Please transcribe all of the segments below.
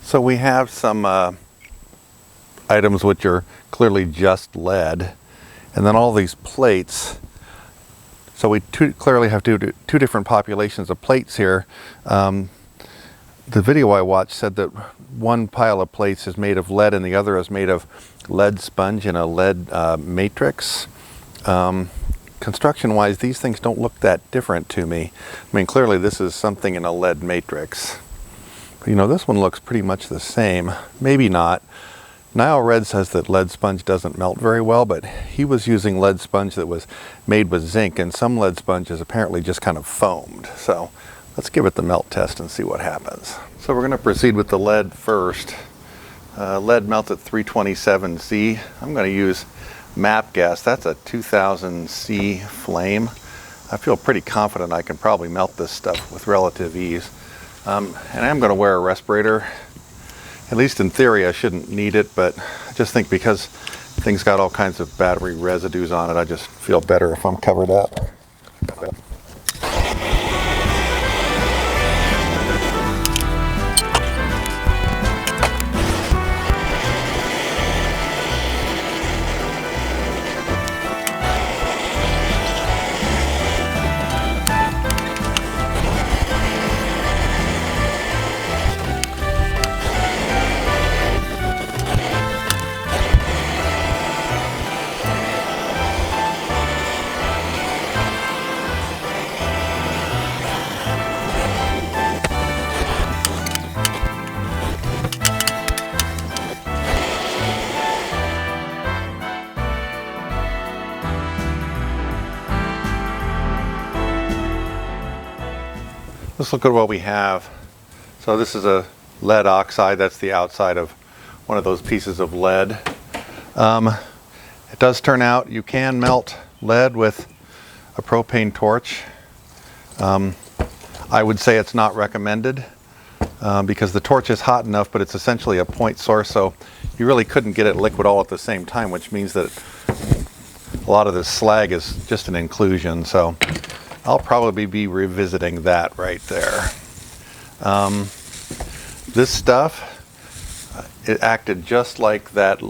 So we have some items which are clearly just lead, and then all these plates. So we clearly have two different populations of plates here. The video I watched said that one pile of plates is made of lead and the other is made of lead sponge and a lead matrix. Construction-wise, these things don't look that different to me. I mean, clearly this is something in a lead matrix. But, you know, this one looks pretty much the same. Maybe not. Nile Red says that lead sponge doesn't melt very well, but he was using lead sponge that was made with zinc, and some lead sponge is apparently just kind of foamed. So let's give it the melt test and see what happens. So we're going to proceed with the lead first. Lead melts at 327 C. I'm going to use MAP gas. That's a 2000 C flame. I feel pretty confident I can probably melt this stuff with relative ease. And I'm going to wear a respirator. At least in theory I shouldn't need it, but I just think because things got all kinds of battery residues on it, I just feel better if I'm covered up. Let's look at what we have. So this is a lead oxide. That's the outside of one of those pieces of lead. It does turn out you can melt lead with a propane torch. I would say it's not recommended because the torch is hot enough, but it's essentially a point source, so you really couldn't get it liquid all at the same time, which means that a lot of this slag is just an inclusion. So I'll probably be revisiting that right there. This stuff, it acted just like that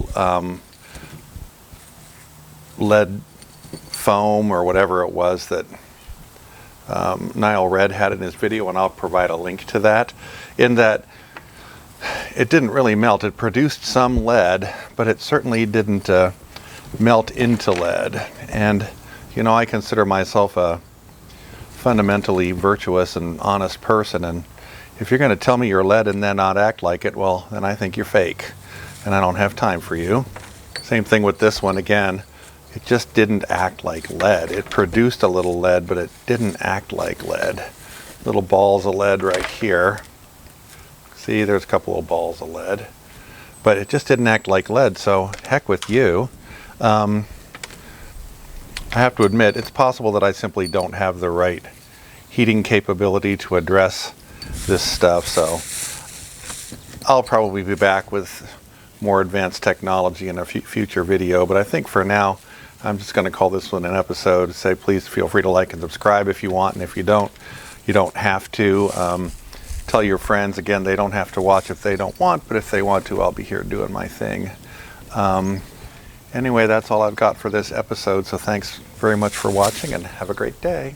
lead foam or whatever it was that Nile Red had in his video, and I'll provide a link to that. In that it didn't really melt. It produced some lead, but it certainly didn't melt into lead. And, you know, I consider myself a fundamentally virtuous and honest person, and if you're going to tell me you're lead and then not act like it, well, then I think you're fake, and I don't have time for you. Same thing with this one. Again, it just didn't act like lead. It produced a little lead, but it didn't act like lead. Little balls of lead right here. See, there's a couple of balls of lead, but it just didn't act like lead, so heck with you. I have to admit, it's possible that I simply don't have the right heating capability to address this stuff, so I'll probably be back with more advanced technology in a future video. But I think for now, I'm just going to call this one an episode. Say, please feel free to like and subscribe if you want, and if you don't have to. Tell your friends. Again, they don't have to watch if they don't want, but if they want to, I'll be here doing my thing. Anyway, that's all I've got for this episode, so thanks very much for watching and have a great day.